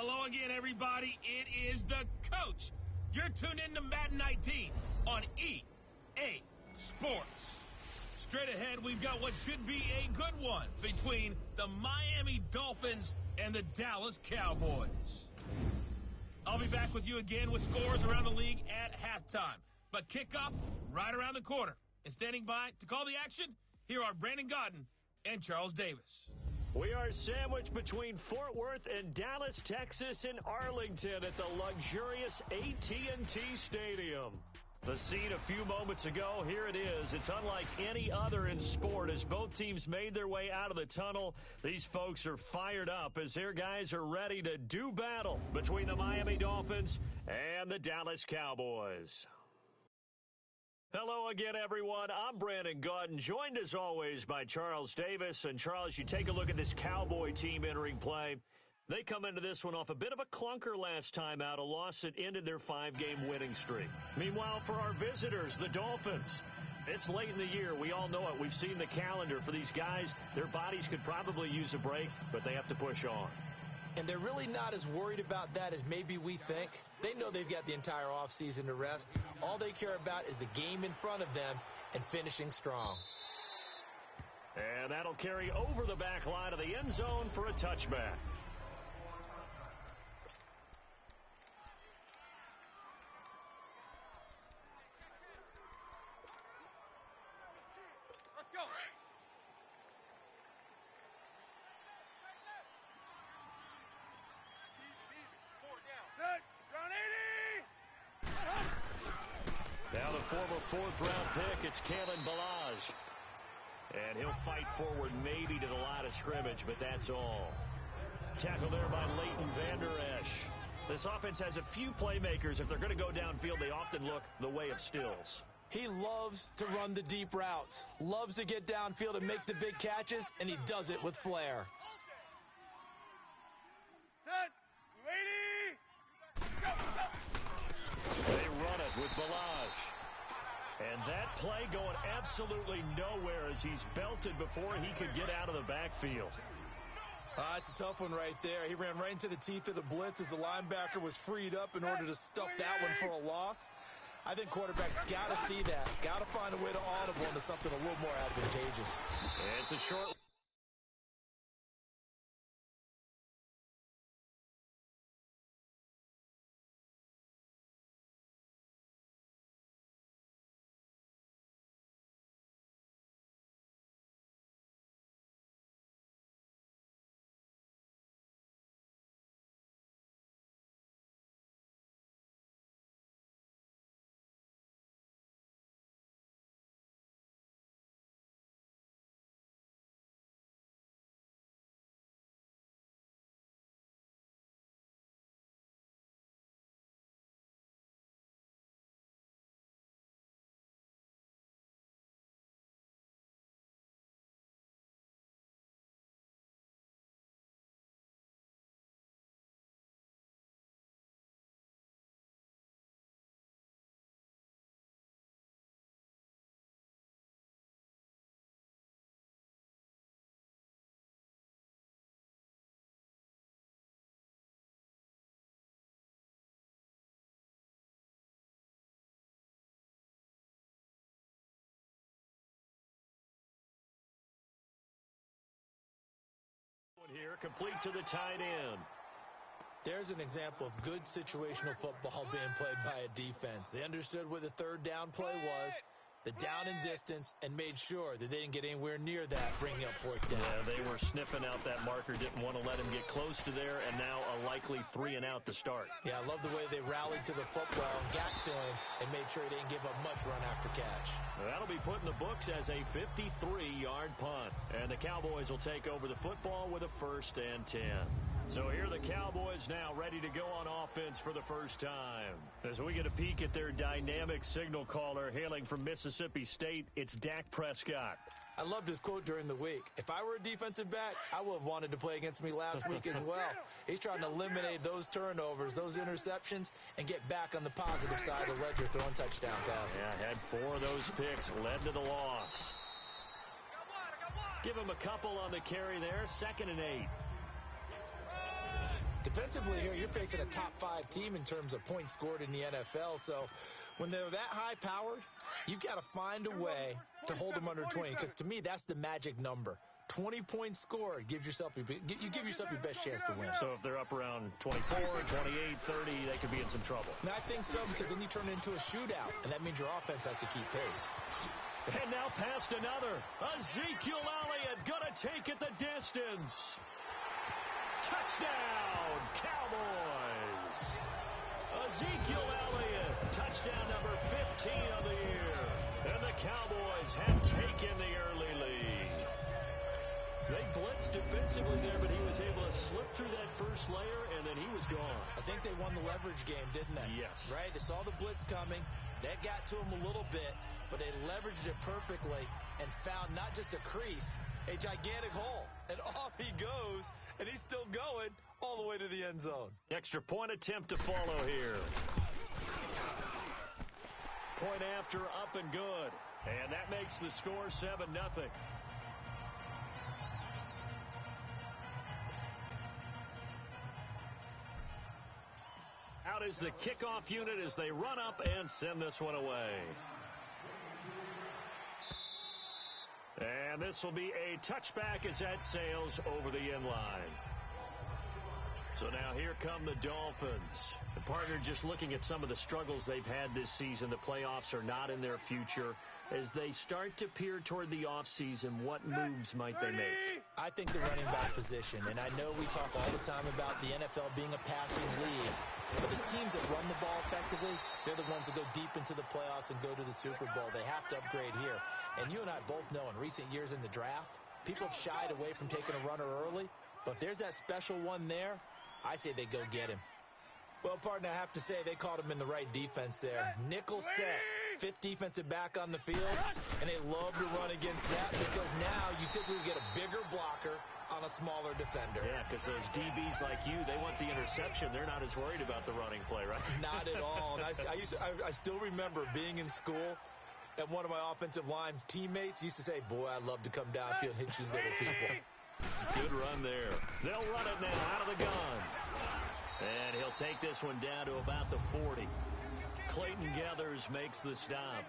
Hello again, everybody. It is the coach. You're tuned in to Madden 19 on EA Sports. Straight ahead, we've got what should be a good one between the Miami Dolphins and the Dallas Cowboys. I'll be back with you again with scores around the league at halftime. But kickoff right around the corner. And standing by to call the action, here are Brandon Gaudin and Charles Davis. We are sandwiched between Fort Worth and Dallas, Texas, and Arlington at the luxurious AT&T Stadium. The scene a few moments ago, here it is. It's unlike any other in sport as both teams made their way out of the tunnel. These folks are fired up as their guys are ready to do battle between the Miami Dolphins and the Dallas Cowboys. Hello again, everyone. I'm Brandon Gaudin, joined as always by Charles Davis. And Charles, you take a look at this Cowboy team entering play. They come into this one off a bit of a clunker last time out, a loss that ended their 5-game winning streak. Meanwhile, for our visitors, the Dolphins, it's late in the year. We all know it. We've seen the calendar for these guys. Their bodies could probably use a break, but they have to push on. And they're really not as worried about that as maybe we think. They know they've got the entire offseason to rest. All they care about is the game in front of them and finishing strong. And that'll carry over the back line of the end zone for a touchback. Let's go. Now the former fourth-round pick, it's Kalen Ballage. And he'll fight forward maybe to the line of scrimmage, but that's all. Tackled there by Leighton Vander Esch. This offense has a few playmakers. If they're going to go downfield, they often look the way of Stills. He loves to run the deep routes, loves to get downfield and make the big catches, and he does it with flair. Set, ready, go. They run it with Ballage. And that play going absolutely nowhere as he's belted before he could get out of the backfield. It's a tough one right there. He ran right into the teeth of the blitz as the linebacker was freed up in order to stuff that one for a loss. I think quarterbacks got to see that, got to find a way to audible into something a little more advantageous. It's a short here, complete to the tight end. There's an example of good situational football being played by a defense. They understood what the third down play was, the down and distance, and made sure that they didn't get anywhere near that, bringing up fourth down. Yeah, they were sniffing out that marker, didn't want to let him get close to there, and now a likely 3-and-out to start. Yeah, I love the way they rallied to the football and got to him and made sure he didn't give up much run after catch. That'll be put in the books as a 53-yard punt, and the Cowboys will take over the football with a 1st and 10. So here are the Cowboys now ready to go on offense for the first time. As we get a peek at their dynamic signal caller hailing from Mississippi State, it's Dak Prescott. I loved his quote during the week. If I were a defensive back, I would have wanted to play against me last week as well. He's trying to eliminate those turnovers, those interceptions, and get back on the positive side of the ledger throwing touchdown passes. Yeah, had 4 of those picks, led to the loss. Give him a couple on the carry there, 2nd and 8. Defensively here, you're facing a top 5 team in terms of points scored in the NFL. So when they're that high-powered, you've got to find a way to hold them under 20. Because to me, that's the magic number. 20 points scored you give yourself your best chance to win. So if they're up around 24, 28, 30, they could be in some trouble. And I think so, because then you turn it into a shootout, and that means your offense has to keep pace. And now past another. Ezekiel Elliott gonna take it the distance. Touchdown, Cowboys. Ezekiel Elliott, touchdown number 15 of the year. And the Cowboys have taken the early lead. They blitzed defensively there, but he was able to slip through that first layer, and then he was gone. I think they won the leverage game, didn't they? Yes. Right? They saw the blitz coming. That got to him a little bit, but they leveraged it perfectly and found not just a crease, a gigantic hole. And off he goes, and he's still going all the way to the end zone. Extra point attempt to follow here. Point after, up and good. And that makes the score 7-0. Out is the kickoff unit as they run up and send this one away. And this will be a touchback as that sails over the end line. So now here come the Dolphins. The partner, just looking at some of the struggles they've had this season, the playoffs are not in their future. As they start to peer toward the offseason, what moves might they make? I think the running back position, and I know we talk all the time about the NFL being a passing league, but the teams that run the ball effectively, they're the ones that go deep into the playoffs and go to the Super Bowl. They have to upgrade here. And you and I both know in recent years in the draft, people have shied away from taking a runner early, but if there's that special one there, I say they go get him. Well, partner, I have to say they caught him in the right defense there. Nickel set, 5th defensive back on the field, and they love to run against that because now you typically get a bigger blocker on a smaller defender. Yeah, because those DBs like you, they want the interception. They're not as worried about the running play, right? Not at all. And I still remember being in school, and one of my offensive line teammates used to say, boy, I'd love to come downfield and hit you little people. Good run there. They'll run it now out of the gun. And he'll take this one down to about the 40. Clayton Geathers makes the stop.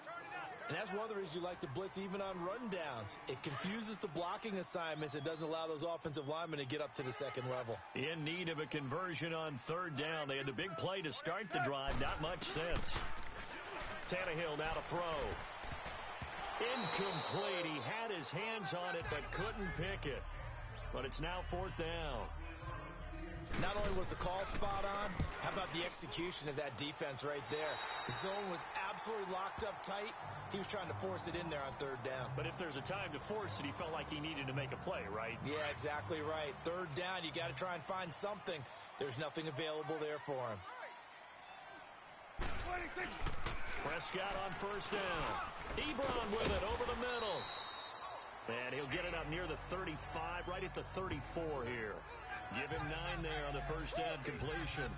And that's one of the reasons you like to blitz even on rundowns. It confuses the blocking assignments. It doesn't allow those offensive linemen to get up to the second level. In need of a conversion on 3rd down. They had the big play to start the drive. Not much sense. Tannehill now to throw. Incomplete. He had his hands on it but couldn't pick it. But it's now 4th down. Not only was the call spot on, how about the execution of that defense right there? The zone was absolutely locked up tight. He was trying to force it in there on 3rd down. But if there's a time to force it, he felt like he needed to make a play, right? Yeah, exactly right. 3rd down, you got to try and find something. There's nothing available there for him. Prescott on 1st down. Ebron with it over the middle. And he'll get it up near the 35, right at the 34 here. Give him 9 there on the 1st down completion.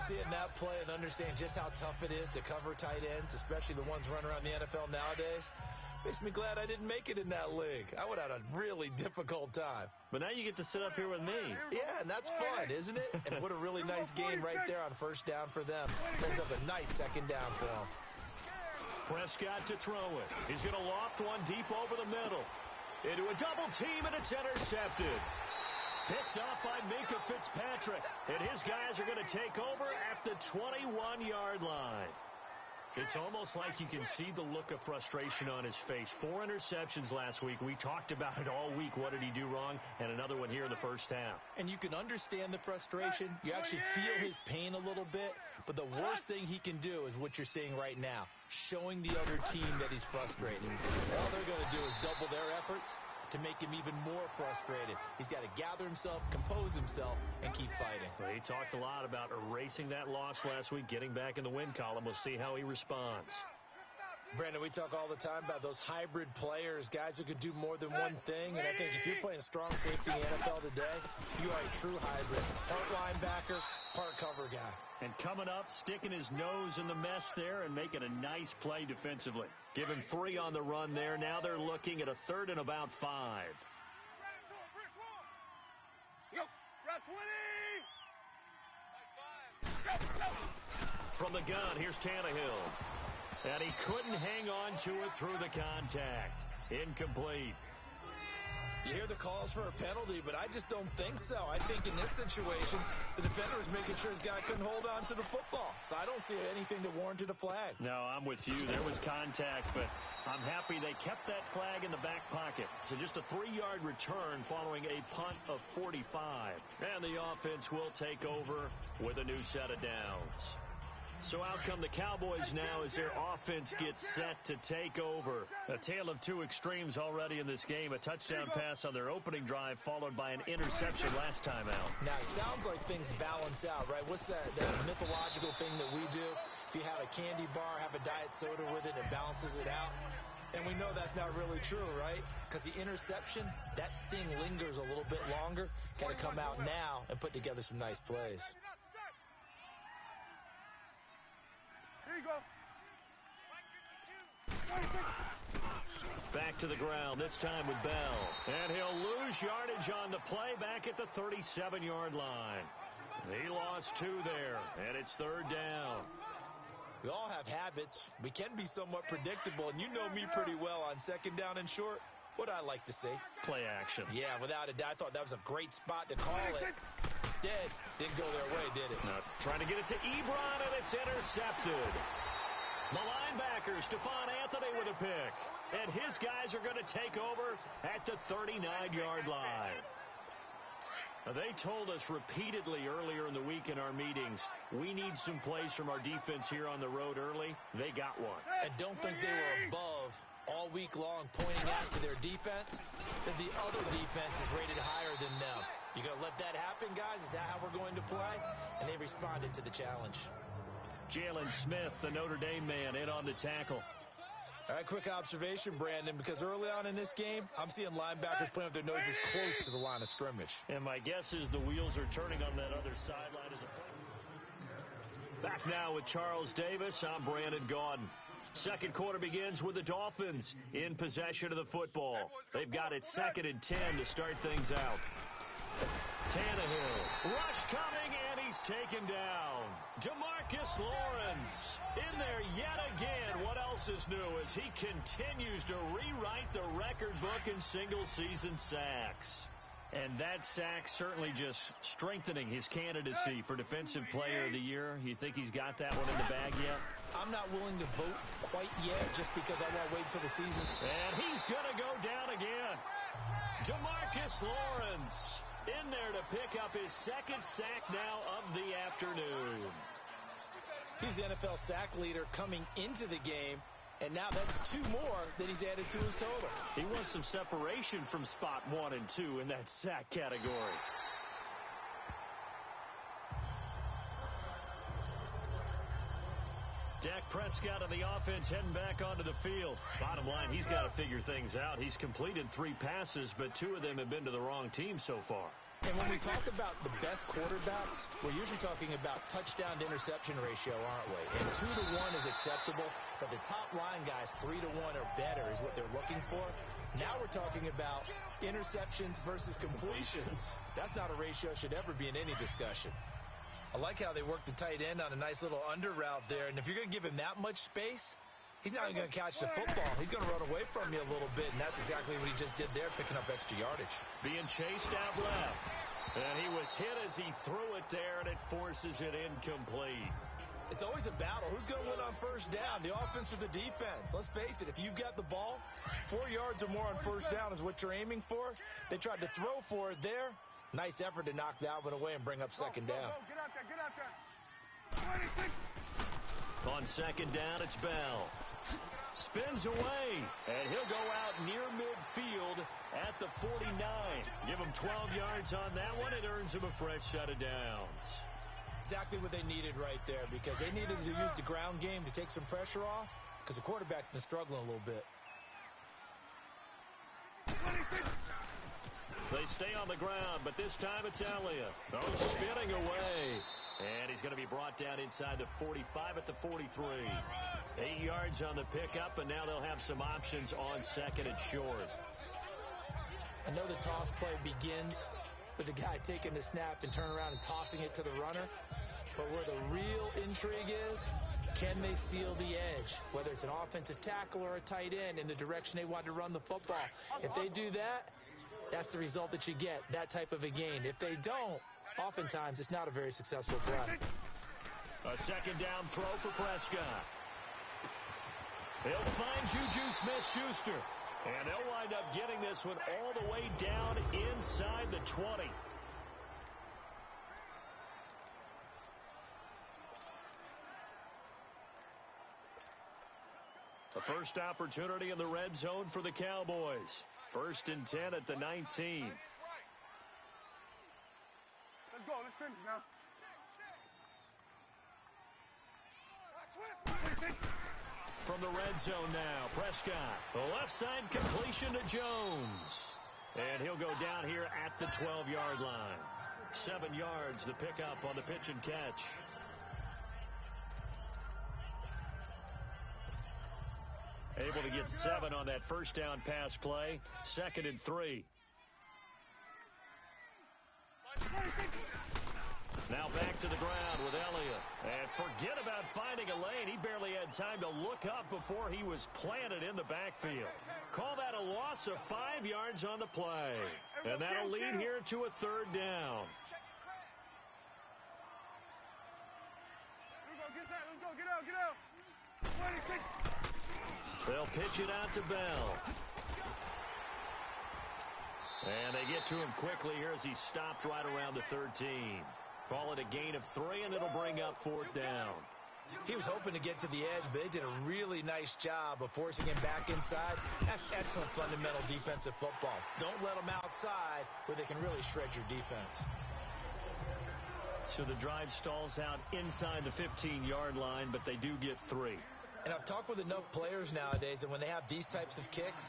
Seeing that play and understanding just how tough it is to cover tight ends, especially the ones running around the NFL nowadays, makes me glad I didn't make it in that league. I would have had a really difficult time. But now you get to sit up here with me. Yeah, and that's fun, isn't it? And what a really nice game right there on 1st down for them. Brings up a nice 2nd down for them. Prescott to throw it. He's going to loft one deep over the middle. Into a double team, and it's intercepted. Picked off by Minkah Fitzpatrick. And his guys are going to take over at the 21-yard line. It's almost like you can see the look of frustration on his face. 4 interceptions last week. We talked about it all week. What did he do wrong? And another one here in the 1st half. And you can understand the frustration. You actually feel his pain a little bit. But the worst thing he can do is what you're seeing right now, showing the other team that he's frustrated. All they're going to do is double their efforts to make him even more frustrated. He's got to gather himself, compose himself, and keep fighting. Well, he talked a lot about erasing that loss last week, getting back in the win column. We'll see how he responds. Brandon, we talk all the time about those hybrid players, guys who can do more than one thing. And I think if you're playing strong safety in the NFL today, you are a true hybrid. Part linebacker, part cover guy. And coming up, sticking his nose in the mess there and making a nice play defensively. Give him 3 on the run there. Now they're looking at a 3rd and about 5. From the gun, here's Tannehill. And he couldn't hang on to it through the contact. Incomplete. You hear the calls for a penalty, but I just don't think so. I think in this situation, the defender was making sure his guy couldn't hold on to the football. So I don't see anything that warranted a flag. No, I'm with you. There was contact, but I'm happy they kept that flag in the back pocket. So just a 3-yard return following a punt of 45. And the offense will take over with a new set of downs. So out come the Cowboys now as their offense gets set to take over. A tale of two extremes already in this game. A touchdown pass on their opening drive followed by an interception last time out. Now, it sounds like things balance out, right? What's that mythological thing that we do? If you have a candy bar, have a diet soda with it, it balances it out. And we know that's not really true, right? Because the interception, that sting lingers a little bit longer. Got to come out now and put together some nice plays. Here you go. Back to the ground, this time with Bell. And he'll lose yardage on the play back at the 37-yard line. He lost 2 there, and it's 3rd down. We all have habits. We can be somewhat predictable, and you know me pretty well on 2nd down and short. What I like to see. Play action. Yeah, without a doubt. I thought that was a great spot to call it. Instead, didn't go their way, did it? No, trying to get it to Ebron, and it's intercepted. The linebacker, Stephon Anthony with a pick. And his guys are going to take over at the 39-yard line. They told us repeatedly earlier in the week in our meetings, we need some plays from our defense here on the road early. They got one. And don't think they were above all week long pointing out to their defense that the other defense is rated higher than them. You going to let that happen, guys? Is that how we're going to play? And they responded to the challenge. Jalen Smith, the Notre Dame man, in on the tackle. All right, quick observation, Brandon, because early on in this game, I'm seeing linebackers playing with their noses close to the line of scrimmage. And my guess is the wheels are turning on that other sideline as a play. Back now with Charles Davis, I'm Brandon Gaudin. Second quarter begins with the Dolphins in possession of the football. They've got it 2nd and 10 to start things out. Tannehill, rush coming, and he's taken down. DeMarcus Lawrence in there yet again. What else is new as he continues to rewrite the record book in single-season sacks? And that sack certainly just strengthening his candidacy for Defensive Player of the Year. You think he's got that one in the bag yet? I'm not willing to vote quite yet just because I want to wait until the season. And he's going to go down again. DeMarcus Lawrence in there to pick up his 2nd sack now of the afternoon. He's the NFL sack leader coming into the game, and now that's 2 more that he's added to his total. He wants some separation from spot 1 and 2 in that sack category. Dak Prescott of the offense heading back onto the field. Bottom line, he's got to figure things out. He's completed 3 passes, but 2 of them have been to the wrong team so far. And when we talk about the best quarterbacks, we're usually talking about touchdown to interception ratio, aren't we? And 2 to 1 is acceptable, but the top line guys, 3 to 1 or better is what they're looking for. Now we're talking about interceptions versus completions. That's not a ratio should ever be in any discussion. I like how they worked the tight end on a nice little under route there. And if you're going to give him that much space, he's not even going to catch the football. He's going to run away from you a little bit, and that's exactly what he just did there, picking up extra yardage. Being chased out left. And he was hit as he threw it there, and it forces it incomplete. It's always a battle. Who's going to win on 1st down, the offense or the defense? Let's face it, if you've got the ball, 4 yards or more on 1st down is what you're aiming for. They tried to throw for it there. Nice effort to knock that one away and bring up 2nd down. Get out there, get out there. On 2nd down, it's Bell. Spins away, and he'll go out near midfield at the 49. Give him 12 yards on that one. It earns him a fresh set of downs. Exactly what they needed right there, because they needed to use the ground game to take some pressure off, because the quarterback's been struggling a little bit. They stay on the ground, but this time it's Elliott. Spinning away. And he's going to be brought down inside the 45 at the 43. 8 yards on the pickup, and now they'll have some options on 2nd and short. I know the toss play begins with the guy taking the snap and turn around and tossing it to the runner. But where the real intrigue is, can they seal the edge? Whether it's an offensive tackle or a tight end in the direction they want to run the football. If they do that, that's the result that you get, that type of a gain. If they don't, oftentimes it's not a very successful play. A second down throw for Prescott. He'll find Juju Smith-Schuster. And they'll wind up getting this one all the way down inside the 20. The first opportunity in the red zone for the Cowboys. 1st and 10 at the 19. Let's go. Let's finish now. From the red zone now, Prescott. The left side completion to Jones. And he'll go down here at the 12-yard line. 7 yards, the pickup on the pitch and catch. Able to get 7 on that first down pass play. 2nd and 3. Now back to the ground with Elliott. And forget about finding a lane. He barely had time to look up before he was planted in the backfield. Call that a loss of 5 yards on the play. And that'll lead here to a 3rd down. Let's go. Get out. 26. They'll pitch it out to Bell. And they get to him quickly here as he stopped right around the 13. Call it a gain of 3, and it'll bring up 4th down. He was hoping to get to the edge, but they did a really nice job of forcing him back inside. That's excellent fundamental defensive football. Don't let them outside where they can really shred your defense. So the drive stalls out inside the 15-yard line, but they do get 3. And I've talked with enough players nowadays, and when they have these types of kicks,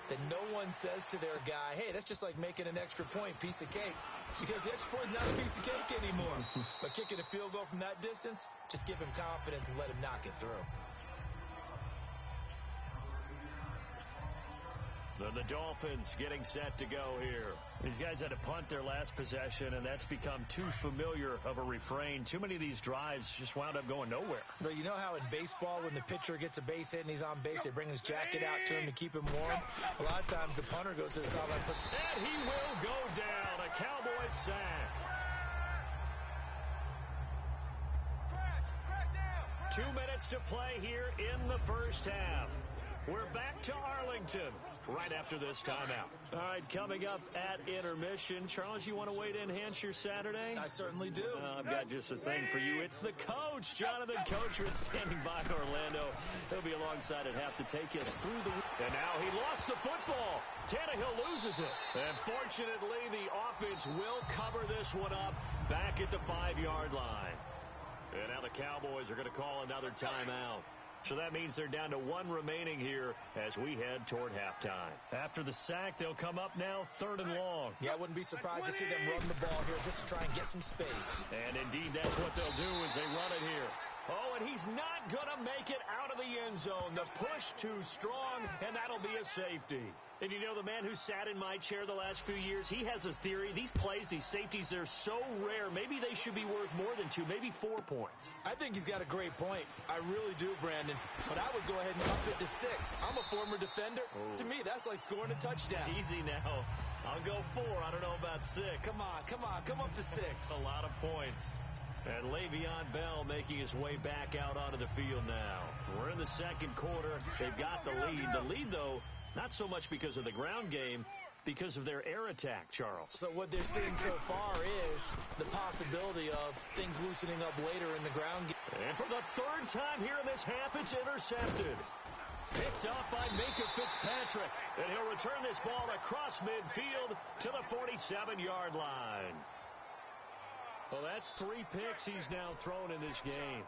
that no one says to their guy, hey, that's just like making an extra point, piece of cake. Because the extra point is not a piece of cake anymore. But kicking a field goal from that distance, just give him confidence and let him knock it through. Then the Dolphins getting set to go here. These guys had to punt their last possession, and that's become too familiar of a refrain. Too many of these drives just wound up going nowhere. But you know how in baseball, when the pitcher gets a base hit and he's on base, they bring his jacket out to him to keep him warm? A lot of times the punter goes to the sideline. And he will go down. A Cowboys sack. 2 minutes to play here in the first half. We're back to Arlington right after this timeout. All right, coming up at intermission. Charles, you want to wait to enhance your Saturday? I certainly do. I've got just a thing for you. It's the coach, Jonathan Coachman, standing by Orlando. He'll be alongside at half to take us through the... And now he lost the football. Tannehill loses it. And fortunately, the offense will cover this one up back at the 5-yard line. And now the Cowboys are going to call another timeout. So that means they're down to 1 remaining here as we head toward halftime. After the sack, they'll come up now 3rd and long. Yeah, I wouldn't be surprised to see them run the ball here just to try and get some space. And indeed, that's what they'll do as they run it here. Oh, and he's not going to make it out of the end zone. The push too strong, and that'll be a safety. And you know, the man who sat in my chair the last few years, he has a theory. These plays, these safeties, they're so rare. Maybe they should be worth more than 2, maybe 4 points. I think he's got a great point. I really do, Brandon. But I would go ahead and up it to 6. I'm a former defender. Oh. To me, that's like scoring a touchdown. Easy now. I'll go 4. I don't know about 6. Come on. Come up to 6. A lot of points. And Le'Veon Bell making his way back out onto the field now. We're in the second quarter. They've got the lead. The lead, though, not so much because of the ground game, because of their air attack, Charles. So what they're seeing so far is the possibility of things loosening up later in the ground game. And for the 3rd time here in this half, it's intercepted. Picked off by Minkah Fitzpatrick. And he'll return this ball across midfield to the 47-yard line. Well, that's 3 picks he's now thrown in this game.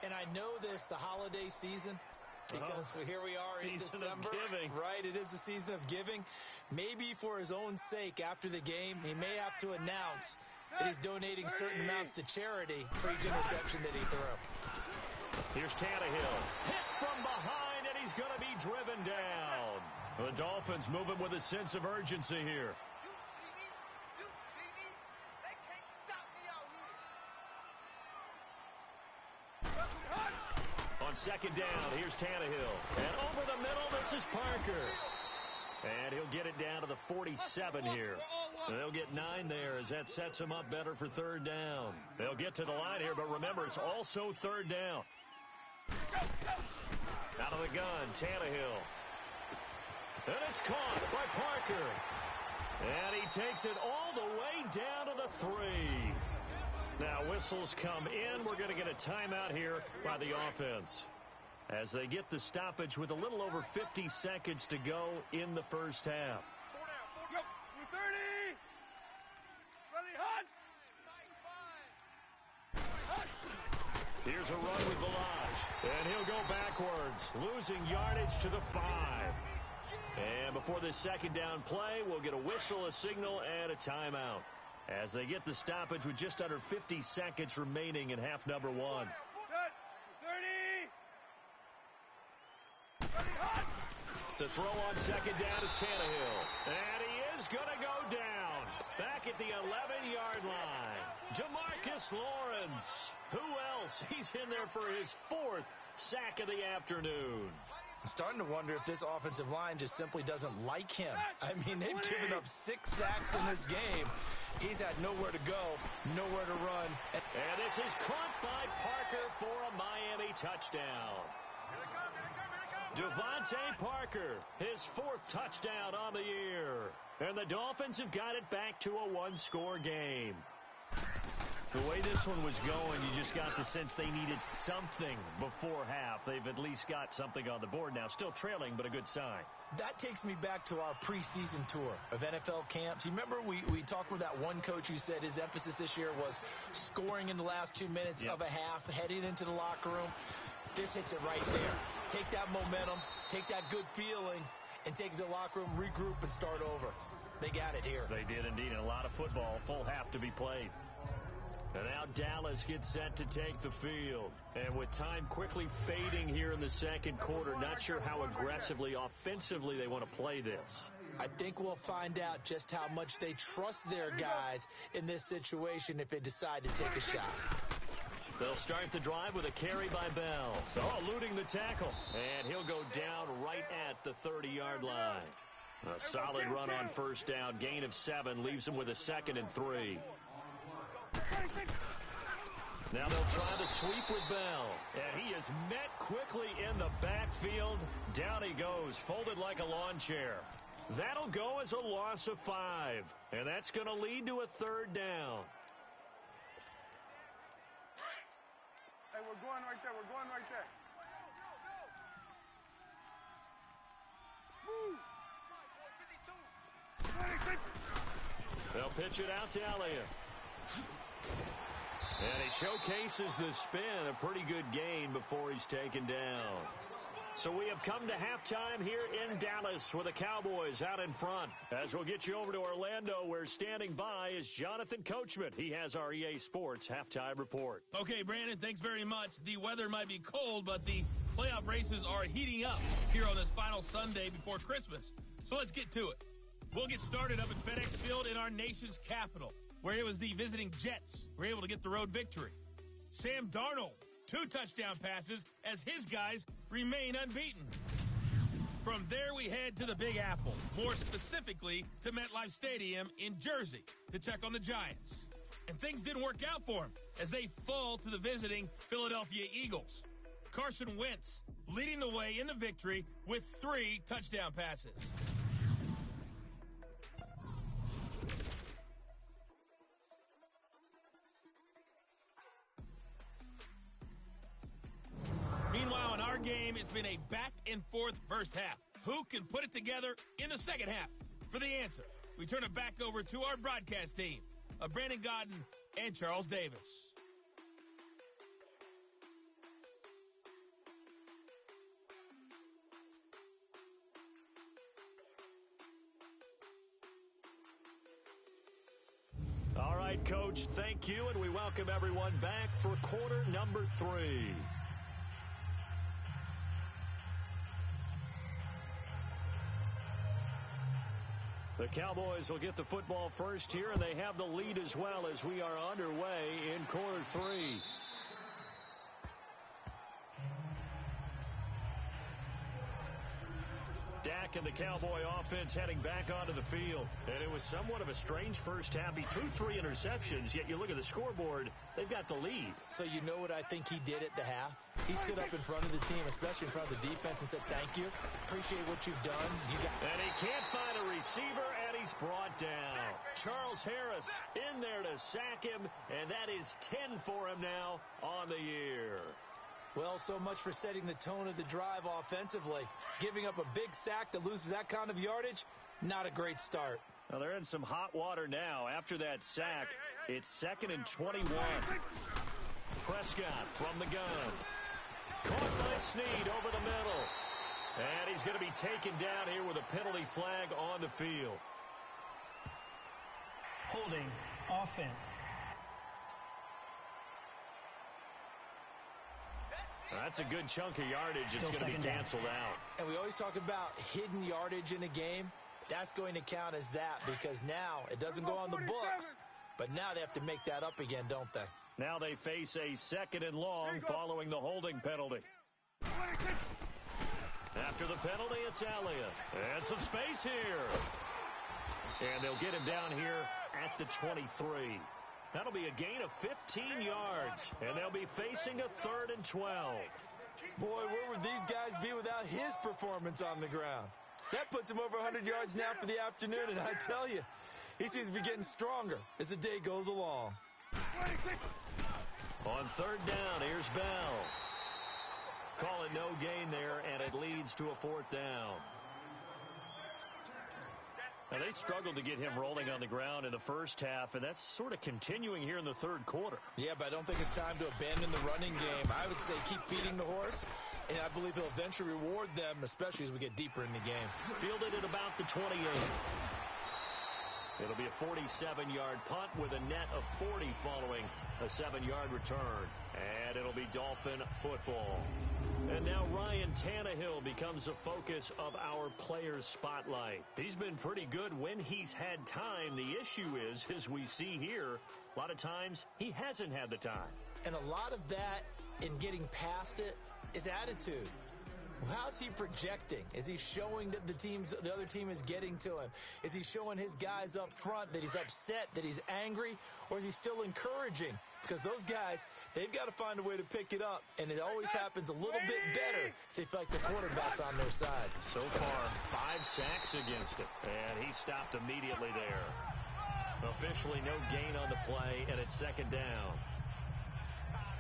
And I know this, the holiday season, because here we are in December. Right, it is the season of giving. Maybe for his own sake, after the game, he may have to announce that he's donating certain amounts to charity for each interception that he threw. Here's Tannehill. Hit from behind, and he's going to be driven down. The Dolphins moving with a sense of urgency here. second down. Here's Tannehill. And over the middle, this is Parker. And he'll get it down to the 47 here. They'll get 9 there as that sets him up better for third down. They'll get to the line here, but remember, it's also third down. Out of the gun, Tannehill. And it's caught by Parker. And he takes it all the way down to the 3. Now whistles come in. We're going to get a timeout here by the offense as they get the stoppage with a little over 50 seconds to go in the first half. 30. Ready, hot. Here's a run with Ballage, and he'll go backwards, losing yardage to the 5. And before this second down play, we'll get a whistle, a signal, and a timeout as they get the stoppage with just under 50 seconds remaining in half number 1. 30. Ready, hot. To throw on second down is Tannehill. And he is going to go down back at the 11-yard line. Jamarcus Lawrence. Who else? He's in there for his 4th sack of the afternoon. I'm starting to wonder if this offensive line just simply doesn't like him. I mean, they've given up 6 sacks in this game. He's had nowhere to go, nowhere to run. And this is caught by Parker for a Miami touchdown. Devontae Parker, his 4th touchdown on the year. And the Dolphins have got it back to a 1-score game. The way this one was going, you just got the sense they needed something before half. They've at least got something on the board now. Still trailing, but a good sign. That takes me back to our preseason tour of NFL camps. You remember we talked with that one coach who said his emphasis this year was scoring in the last 2 minutes of a half, heading into the locker room. This hits it right there. Take that momentum, take that good feeling, and take it to the locker room, regroup, and start over. They got it here. They did indeed, and a lot of football, full half to be played. And now Dallas gets set to take the field. And with time quickly fading here in the second quarter, not sure how aggressively, offensively they want to play this. I think we'll find out just how much they trust their guys in this situation if they decide to take a shot. They'll start the drive with a carry by Bell. Oh, eluding the tackle. And he'll go down right at the 30-yard line. A solid run on first down. Gain of 7 leaves him with a 2nd and 3. Now they'll try the sweep with Bell. And he is met quickly in the backfield. Down he goes, folded like a lawn chair. That'll go as a loss of 5. And that's going to lead to a 3rd down. Hey, we're going right there. We're going right there. Move. 26. They'll pitch it out to Elliott. And he showcases the spin, a pretty good gain before he's taken down. So we have come to halftime here in Dallas with the Cowboys out in front. As we'll get you over to Orlando, where standing by is Jonathan Coachman. He has our EA Sports halftime report. Okay, Brandon, thanks very much. The weather might be cold, but the playoff races are heating up here on this final Sunday before Christmas. So let's get to it. We'll get started up at FedEx Field in our nation's capital, where it was the visiting Jets were able to get the road victory. Sam Darnold, 2 touchdown passes as his guys remain unbeaten. From there, we head to the Big Apple, more specifically to MetLife Stadium in Jersey to check on the Giants. And things didn't work out for them as they fall to the visiting Philadelphia Eagles. Carson Wentz leading the way in the victory with 3 touchdown passes. Meanwhile, in our game, it's been a back-and-forth first half. Who can put it together in the second half? For the answer, we turn it back over to our broadcast team of Brandon Godden and Charles Davis. All right, Coach, thank you, and we welcome everyone back for quarter number 3. The Cowboys will get the football first here, and they have the lead as well as we are underway in quarter 3. the Cowboy offense heading back onto the field. And it was somewhat of a strange first half. He threw 3 interceptions, yet you look at the scoreboard, they've got the lead. So you know what I think he did at the half? He stood up in front of the team, especially in front of the defense, and said, thank you. Appreciate what you've done. And he can't find a receiver, and he's brought down. Charles Harris in there to sack him, and that is 10 for him now on the year. Well, so much for setting the tone of the drive offensively. Giving up a big sack that loses that kind of yardage, not a great start. Well, they're in some hot water now. After that sack, it's 2nd and 21. Prescott from the gun. Caught by Snead over the middle. And he's going to be taken down here with a penalty flag on the field. Holding offense. That's a good chunk of yardage. It's going to be canceled out. And we always talk about hidden yardage in a game. That's going to count as that because now it doesn't go on the books, but now they have to make that up again, don't they? Now they face a 2nd and long following the holding penalty. After the penalty, it's Elliott. And some space here. And they'll get him down here at the 23. That'll be a gain of 15 yards, and they'll be facing a 3rd and 12. Boy, where would these guys be without his performance on the ground? That puts him over 100 yards now for the afternoon, and I tell you, he seems to be getting stronger as the day goes along. On 3rd down, here's Bell. Call it no gain there, and it leads to a 4th down. Now, they struggled to get him rolling on the ground in the first half, and that's sort of continuing here in the 3rd quarter. Yeah, but I don't think it's time to abandon the running game. I would say keep feeding the horse, and I believe he'll eventually reward them, especially as we get deeper in the game. Fielded at about the 28. It'll be a 47-yard punt with a net of 40 following a 7-yard return. And it'll be Dolphin football. And now Ryan Tannehill becomes the focus of our players' spotlight. He's been pretty good when he's had time. The issue is, as we see here, a lot of times he hasn't had the time. And a lot of that in getting past it is attitude. How's he projecting? Is he showing that the other team is getting to him? Is he showing his guys up front that he's upset, that he's angry, or is he still encouraging? Because those guys, they've got to find a way to pick it up, and it always happens a little bit better if they feel like the quarterback's on their side. So far, 5 sacks against him, and he stopped immediately there. Officially no gain on the play, and it's 2nd down.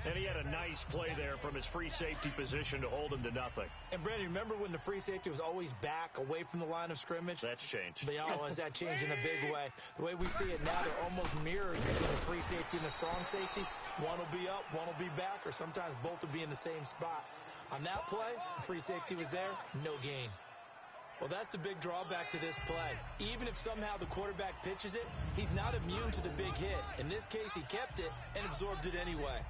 And he had a nice play there from his free safety position to hold him to nothing. And, Brandon, remember when the free safety was always back, away from the line of scrimmage? That's changed. Has that changed in a big way? The way we see it now, they're almost mirrored between the free safety and the strong safety. One will be up, one will be back, or sometimes both will be in the same spot. On that play, free safety was there, no gain. Well, that's the big drawback to this play. Even if somehow the quarterback pitches it, he's not immune to the big hit. In this case, he kept it and absorbed it anyway.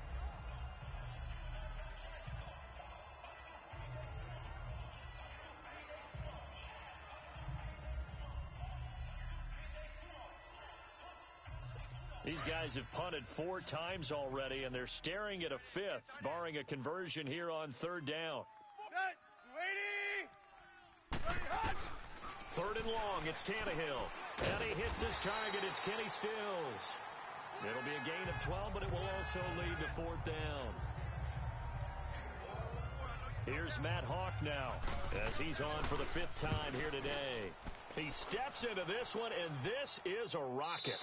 These guys have punted 4 times already, and they're staring at a 5th, barring a conversion here on 3rd down. 3rd and long, it's Tannehill. And he hits his target, it's Kenny Stills. It'll be a gain of 12, but it will also lead to 4th down. Here's Matt Hawk now, as he's on for the 5th time here today. He steps into this one, and this is a rocket.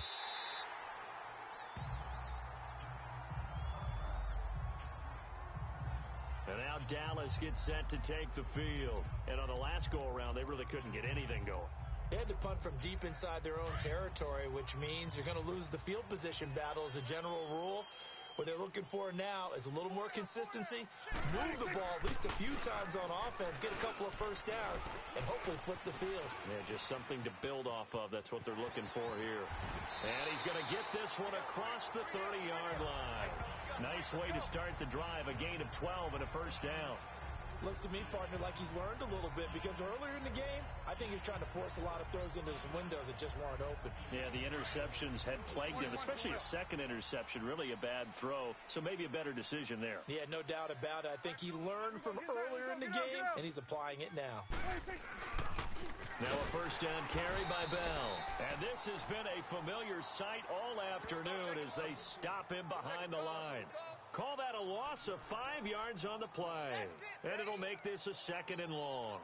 And now Dallas gets set to take the field. And on the last go-around, they really couldn't get anything going. They had to punt from deep inside their own territory, which means you're going to lose the field position battle as a general rule. What they're looking for now is a little more consistency, move the ball at least a few times on offense, get a couple of first downs, and hopefully flip the field. Yeah, just something to build off of. That's what they're looking for here. And he's going to get this one across the 30-yard line. Nice way to start the drive, a gain of 12 and a first down. Looks to me, partner, like he's learned a little bit because earlier in the game, I think he was trying to force a lot of throws into some windows that just weren't open. Yeah, the interceptions had plagued him, especially a second interception, really a bad throw, so maybe a better decision there. Yeah, no doubt about it. I think he learned from earlier in the game, and he's applying it now. Now a first down carry by Bell. And this has been a familiar sight all afternoon as they stop him behind the line. Call that a loss of 5 yards on the play. And it'll make this a 2nd and long.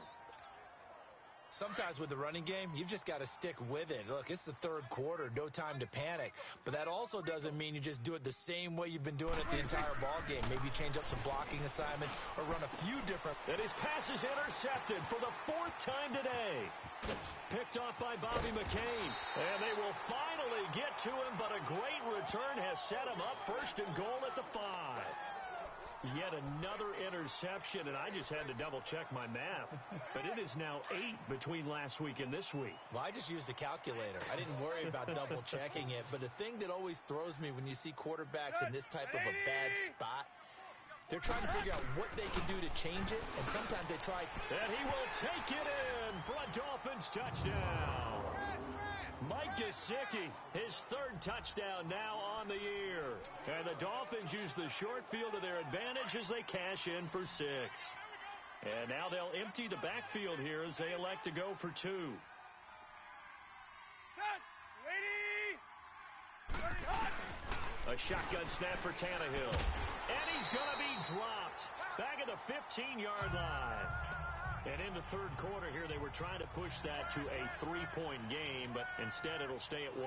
Sometimes with the running game, you've just got to stick with it. Look, it's the 3rd quarter, no time to panic. But that also doesn't mean you just do it the same way you've been doing it the entire ball game. Maybe change up some blocking assignments or run a few different. And his pass is intercepted for the 4th time today. Picked off by Bobby McCain. And they will finally get to him, but a great return has set him up 1st and goal at the 5. Yet another interception, and I just had to double-check my math. But it is now 8 between last week and this week. Well, I just used a calculator. I didn't worry about double-checking it. But the thing that always throws me when you see quarterbacks in this type of a bad spot, they're trying to figure out what they can do to change it, and sometimes they try. And he will take it in for a Dolphins touchdown. Mike Gesicki, his 3rd touchdown now on the year. And the Dolphins use the short field to their advantage as they cash in for 6. And now they'll empty the backfield here as they elect to go for 2. A shotgun snap for Tannehill. And he's going to be dropped back at the 15-yard line. And in the 3rd quarter here, they were trying to push that to a 3-point game, but instead it'll stay at 1.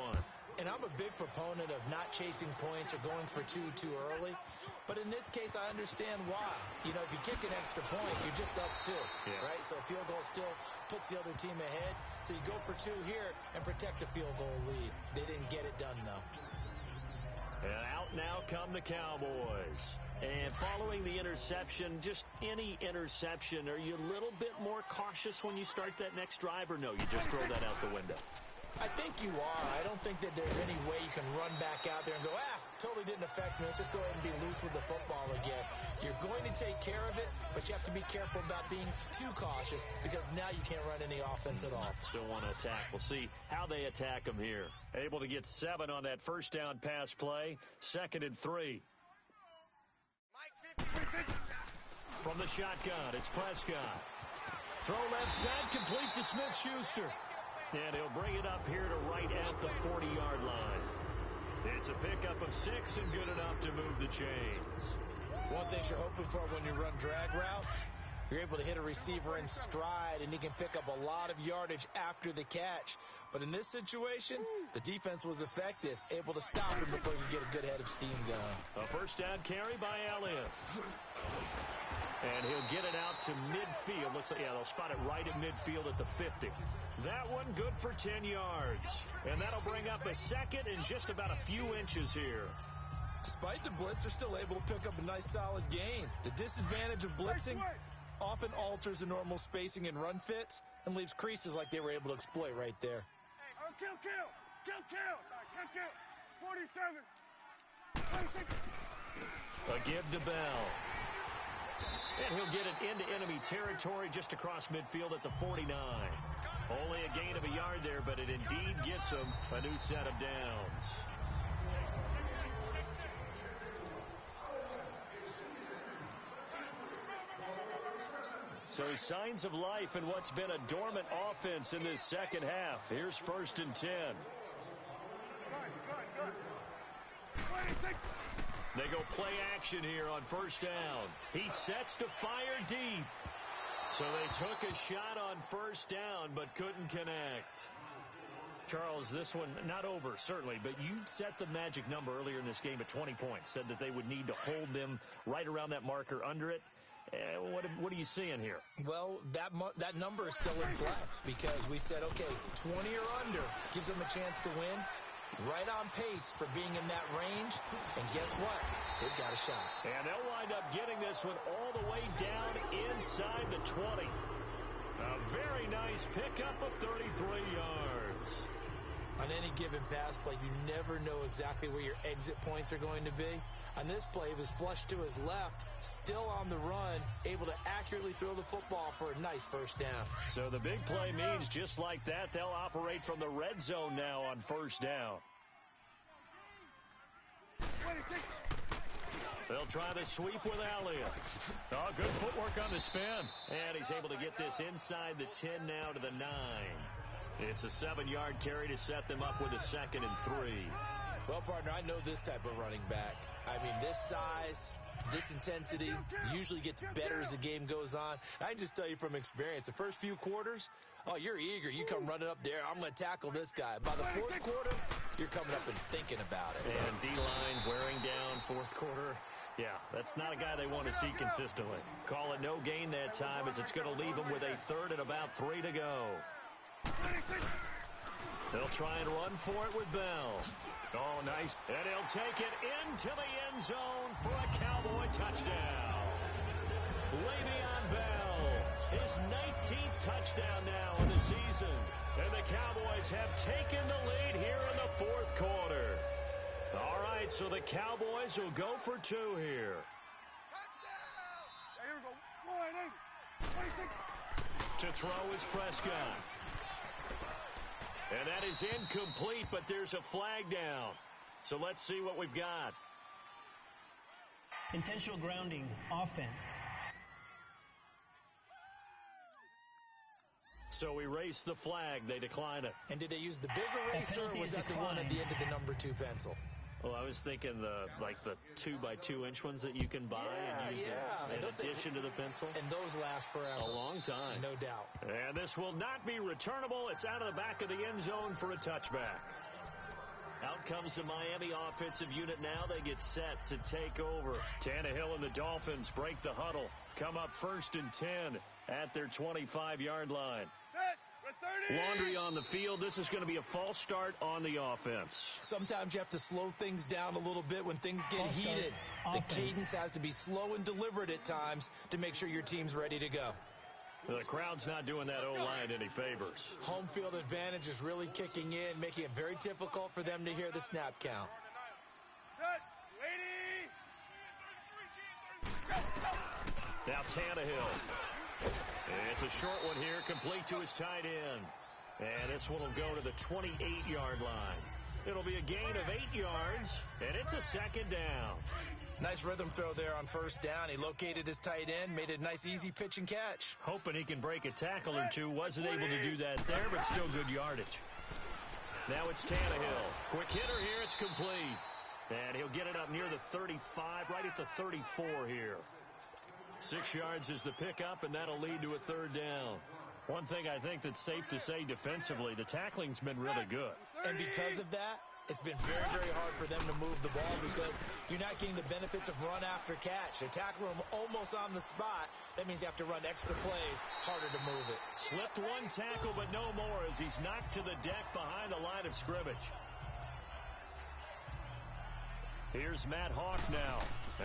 And I'm a big proponent of not chasing points or going for 2 too early. But in this case, I understand why. You know, if you kick an extra point, you're just up 2, right? So a field goal still puts the other team ahead. So you go for 2 here and protect the field goal lead. They didn't get it done, though. And out now come the Cowboys. And following the interception, just any interception, are you a little bit more cautious when you start that next drive, or no, you just throw that out the window? I think you are. I don't think that there's any way you can run back out there and go, totally didn't affect me. Let's just go ahead and be loose with the football again. You're going to take care of it, but you have to be careful about being too cautious because now you can't run any offense at all. Still want to attack. We'll see how they attack them here. Able to get 7 on that first down pass play. 2nd and 3. From the shotgun, it's Prescott. Throw left side, complete to Smith-Schuster. And he'll bring it up here to right at the 40-yard line. It's a pickup of 6 and good enough to move the chains. One thing you're hoping for when you run drag routes, you're able to hit a receiver in stride, and he can pick up a lot of yardage after the catch. But in this situation, the defense was effective, able to stop him before you get a good head of steam going. A first down carry by Elliott. And he'll get it out to midfield. They'll spot it right at midfield at the 50. That one good for 10 yards. And that'll bring up a 2nd and just about a few inches here. Despite the blitz, they're still able to pick up a nice solid gain. The disadvantage of blitzing often alters the normal spacing and run fits and leaves creases like they were able to exploit right there. Kill. 47. 26. A give to Bell. And he'll get it into enemy territory just across midfield at the 49. Only a gain of a yard there, but it indeed gets him a new set of downs. So signs of life in what's been a dormant offense in this second half. Here's 1st and 10. They go play action here on first down. He sets to fire deep. So they took a shot on first down but couldn't connect. Charles, this one not over, certainly, but you set the magic number earlier in this game at 20 points. Said that they would need to hold them right around that marker under it. What are you seeing here? Well, that number is still in play because we said, okay, 20 or under gives them a chance to win. Right on pace for being in that range. And guess what? They've got a shot. And they'll wind up getting this one all the way down inside the 20. A very nice pickup of 33 yards. On any given pass play, you never know exactly where your exit points are going to be. On this play, he was flushed to his left, still on the run, able to accurately throw the football for a nice first down. So the big play means just like that, they'll operate from the red zone now on first down. 26. They'll try the sweep with Elliott. Oh, good footwork on the spin. And he's able to get this inside the 10 now to the 9. It's a 7-yard carry to set them up with a 2nd and 3. Well, partner, I know this type of running back. I mean, this size, this intensity usually gets better as the game goes on. I can just tell you from experience, the first few quarters, oh, you're eager. You come running up there. I'm going to tackle this guy. By the 4th quarter, you're coming up and thinking about it. And D-line wearing down 4th quarter. Yeah, that's not a guy they want to see consistently. Call it no gain that time as it's going to leave them with a 3rd and about 3 to go. They'll try and run for it with Bell. Oh, nice. And he'll take it into the end zone for a Cowboy touchdown. Le'Veon Bell, his 19th touchdown now in the season. And the Cowboys have taken the lead here in the 4th quarter. All right, so the Cowboys will go for 2 here. Here we go. 180. 26. To throw is Prescott. And that is incomplete, but there's a flag down. So let's see what we've got. Intentional grounding, offense. So we race the flag. They decline it. And did they use the big eraser, or was that the one at the end of the number 2 pencil? Well, I was thinking the 2x2-inch ones that you can buy and use in addition to the pencil. And those last forever. A long time. No doubt. And this will not be returnable. It's out of the back of the end zone for a touchback. Out comes the Miami offensive unit now. They get set to take over. Tannehill and the Dolphins break the huddle. Come up 1st and 10 at their 25-yard line. Laundry on the field. This is going to be a false start on the offense. Sometimes you have to slow things down a little bit when things get heated. The cadence has to be slow and deliberate at times to make sure your team's ready to go. The crowd's not doing that O-line any favors. Home field advantage is really kicking in, making it very difficult for them to hear the snap count. Now Tannehill. It's a short one here, complete to his tight end. And this one will go to the 28-yard line. It'll be a gain of 8 yards, and it's a 2nd down. Nice rhythm throw there on 1st down. He located his tight end, made a nice easy pitch and catch. Hoping he can break a tackle or two. Wasn't able to do that there, but still good yardage. Now it's Tannehill. Quick hitter here. It's complete. And he'll get it up near the 35, right at the 34 here. 6 yards is the pickup, and that'll lead to a 3rd down. One thing I think that's safe to say defensively, the tackling's been really good. And because of that, it's been very, very hard for them to move the ball because you're not getting the benefits of run after catch. They're tackling him almost on the spot. That means you have to run extra plays, harder to move it. Slipped one tackle, but no more as he's knocked to the deck behind the line of scrimmage. Here's Matt Hawk now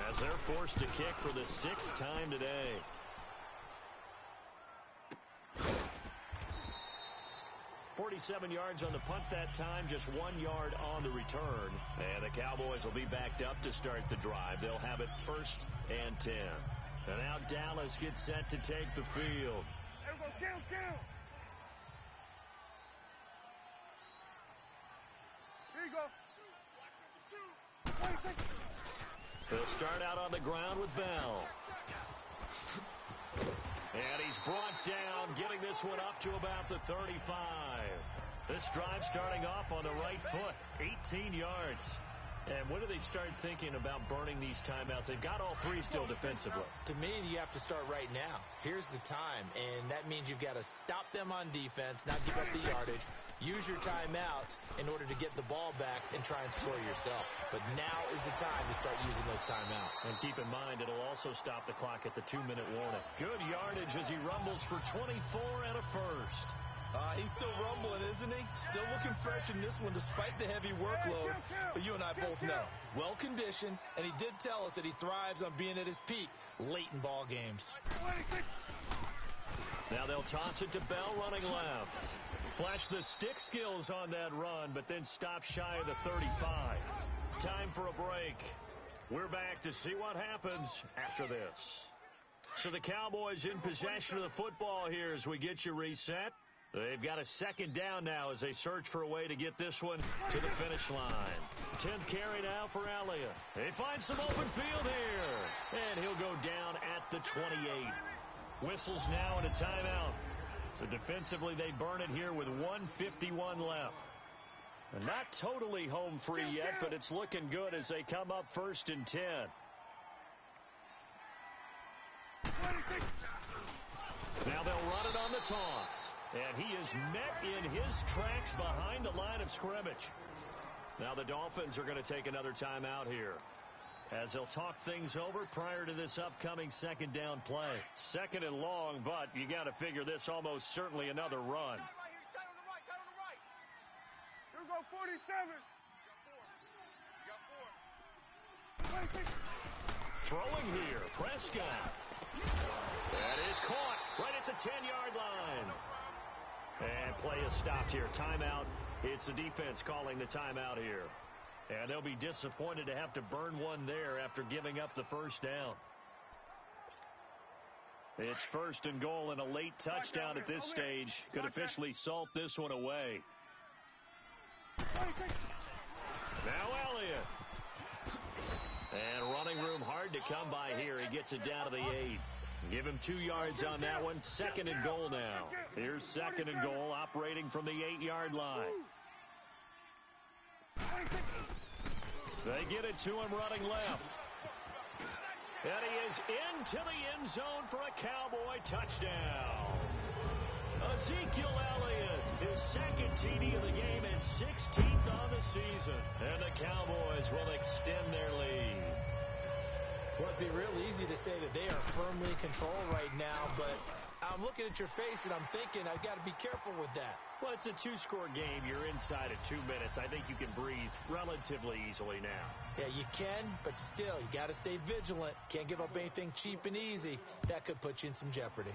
as they're forced to kick for the 6th time today. .47 yards on the punt that time, just 1 yard on the return. And the Cowboys will be backed up to start the drive. They'll have it 1st and 10. And now Dallas gets set to take the field. There we go, count. Here you go. 26. They'll start out on the ground with Bell. And he's brought down, getting this one up to about the 35. This drive starting off on the right foot, 18 yards. And when do they start thinking about burning these timeouts? They've got all 3 still defensively. To me, you have to start right now. Here's the time, and that means you've got to stop them on defense, not give up the yardage, use your timeouts in order to get the ball back and try and score yourself. But now is the time to start using those timeouts. And keep in mind, it'll also stop the clock at the 2-minute warning. Good yardage as he rumbles for 24 and a 1st. He's still rumbling, isn't he? Still looking fresh in this one despite the heavy workload. But you and I both know, well-conditioned, and he did tell us that he thrives on being at his peak late in ball games. 26. Now they'll toss it to Bell running left. Flash the stick skills on that run, but then stop shy of the 35. Time for a break. We're back to see what happens after this. So the Cowboys in possession of the football here as we get you reset. They've got a second down now as they search for a way to get this one to the finish line. 10th carry now for Elliott. They find some open field here. And he'll go down at the 28. Whistles now and a timeout. So defensively they burn it here with 1:51 left. Not totally home free yet, but it's looking good as they come up 1st and 10. Now they'll run it on the toss. And he is met in his tracks behind the line of scrimmage. Now the Dolphins are going to take another timeout here, as they'll talk things over prior to this upcoming second down play. Second and long, but you got to figure this almost certainly another run. Here go 47. Throwing here, Prescott. That is caught right at the 10-yard line. And play is stopped here. Timeout. It's the defense calling the timeout here. And they'll be disappointed to have to burn one there after giving up the first down. It's 1st and goal, and a late touchdown at this stage could officially salt this one away. Now Elliott. And running room hard to come by here. He gets it down to the 8. Give him 2 yards on that one. 2nd and goal now. Here's 2nd and goal, operating from the 8-yard line. They get it to him running left. And he is into the end zone for a Cowboy touchdown. Ezekiel Elliott, his 2nd TD of the game and 16th on the season. And the Cowboys will extend their lead. Well, it'd be real easy to say that they are firmly in control right now, but I'm looking at your face and I'm thinking I've got to be careful with that. Well, it's a 2-score game. You're inside of 2 minutes. I think you can breathe relatively easily now. Yeah, you can, but still, you got to stay vigilant. Can't give up anything cheap and easy. That could put you in some jeopardy.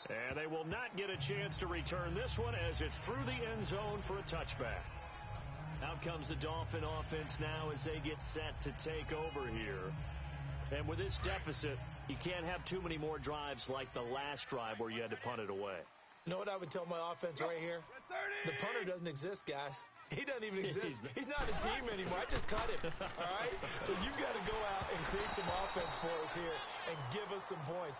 And they will not get a chance to return this one as it's through the end zone for a touchback. Out comes the Dolphin offense now as they get set to take over here. And with this deficit, you can't have too many more drives like the last drive where you had to punt it away. You know what I would tell my offense right here? The punter doesn't exist, guys. He doesn't even exist. He's not a team anymore. I just cut him, all right? So you've got to go out and create some offense for us here and give us some points.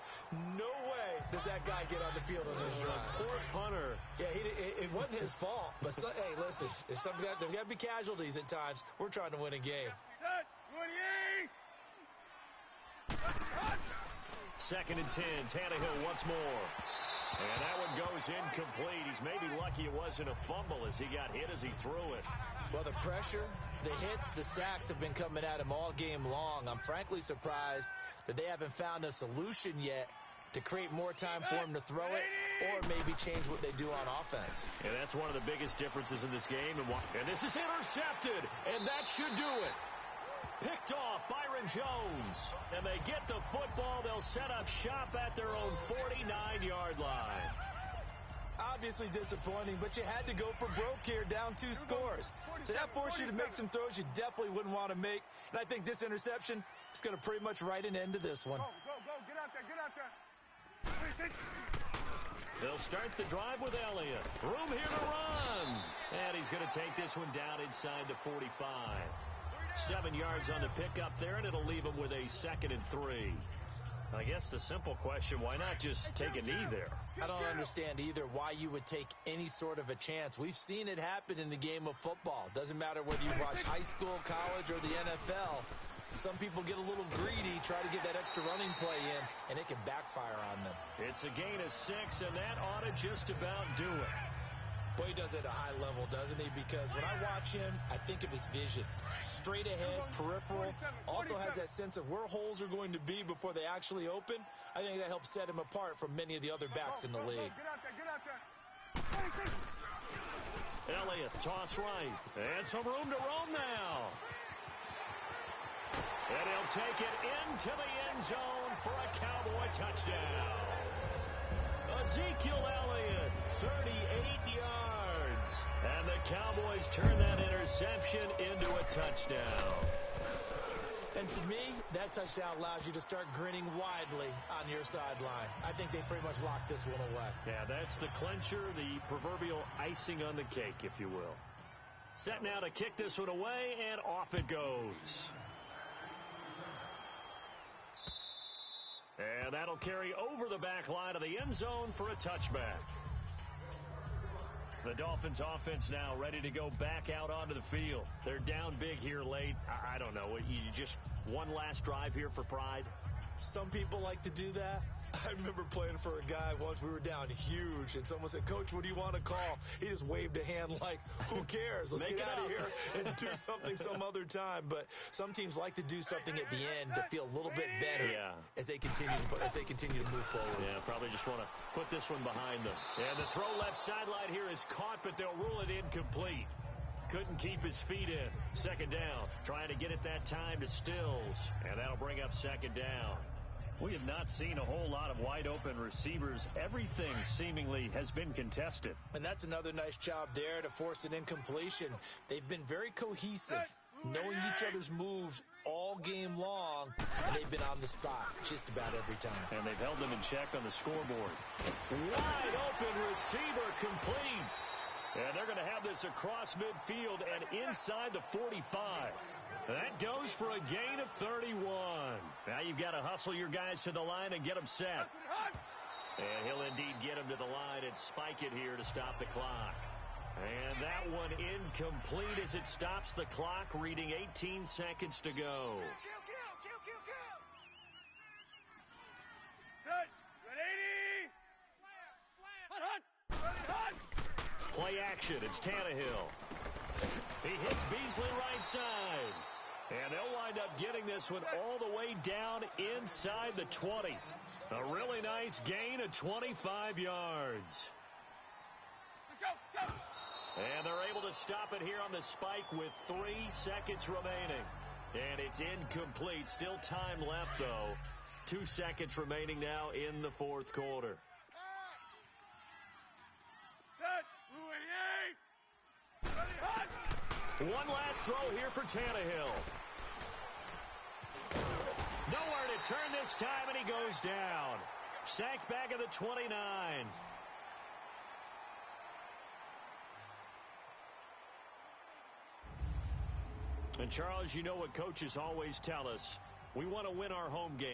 No way does that guy get on the field on this drive. Poor punter. Yeah, it wasn't his fault. But, hey, listen, there's got to be casualties at times. We're trying to win a game. 2nd and 10. Tannehill once more. And that one goes incomplete. He's maybe lucky it wasn't a fumble as he got hit as he threw it. Well, the pressure, the hits, the sacks have been coming at him all game long. I'm frankly surprised that they haven't found a solution yet to create more time for him to throw it or maybe change what they do on offense. And that's one of the biggest differences in this game. And this is intercepted, and that should do it. Picked off Byron Jones. And they get the football. They'll set up shop at their own 49-yard line. Obviously disappointing, but you had to go for broke here, down 2 scores. So that forced you to make some throws you definitely wouldn't want to make. And I think this interception is going to pretty much write an end to this one. Go. Get out there. They'll start the drive with Elliott. Room here to run. And he's going to take this one down inside the 45. 7 yards on the pickup there, and it'll leave him with a 2nd and 3. I guess the simple question, why not just take a knee there? I don't understand either why you would take any sort of a chance. We've seen it happen in the game of football. Doesn't matter whether you watch high school, college, or the NFL. Some people get a little greedy, try to get that extra running play in, and it can backfire on them. It's a gain of 6, and that ought to just about do it. Boy, he does it at a high level, doesn't he? Because when I watch him, I think of his vision. Straight ahead, peripheral, also has that sense of where holes are going to be before they actually open. I think that helps set him apart from many of the other backs in the league. Get out there. Elliott, toss right. And some room to roam now. And he'll take it into the end zone for a Cowboy touchdown. Ezekiel Elliott, 38 yards. And the Cowboys turn that interception into a touchdown. And to me, that touchdown allows you to start grinning widely on your sideline. I think they pretty much locked this one away. Yeah, that's the clincher, the proverbial icing on the cake, if you will. Set now to kick this one away, and off it goes. And that'll carry over the back line of the end zone for a touchback. The Dolphins offense now ready to go back out onto the field. They're down big here late. I don't know. You just one last drive here for pride? Some people like to do that. I remember playing for a guy once. We were down huge, and someone said, "Coach, what do you want to call?" He just waved a hand like, who cares? Let's get out of here and do something some other time. But some teams like to do something at the end to feel a little bit better as they continue to move forward. Yeah, probably just want to put this one behind them. And the throw left sideline here is caught, but they'll rule it incomplete. Couldn't keep his feet in. Second down. Trying to get it that time to Stills. And that'll bring up second down. We have not seen a whole lot of wide-open receivers. Everything seemingly has been contested. And that's another nice job there to force an incompletion. They've been very cohesive, knowing each other's moves all game long, and they've been on the spot just about every time. And they've held them in check on the scoreboard. Wide open receiver complete. And they're going to have this across midfield and inside the 45. That goes for a gain of 31. Now you've got to hustle your guys to the line and get them set. And he'll indeed get them to the line and spike it here to stop the clock. And that one incomplete as it stops the clock, reading 18 seconds to go. Good. Ready? Hut. Play action. It's Tannehill. He hits Beasley right side. And they'll wind up getting this one all the way down inside the 20. A really nice gain of 25 yards. Go. And they're able to stop it here on the spike with 3 seconds remaining. And it's incomplete. Still time left, though. 2 seconds remaining now in the fourth quarter. One last throw here for Tannehill. Nowhere to turn this time, and he goes down. Sacked back at the 29. And, Charles, you know what coaches always tell us. We want to win our home games.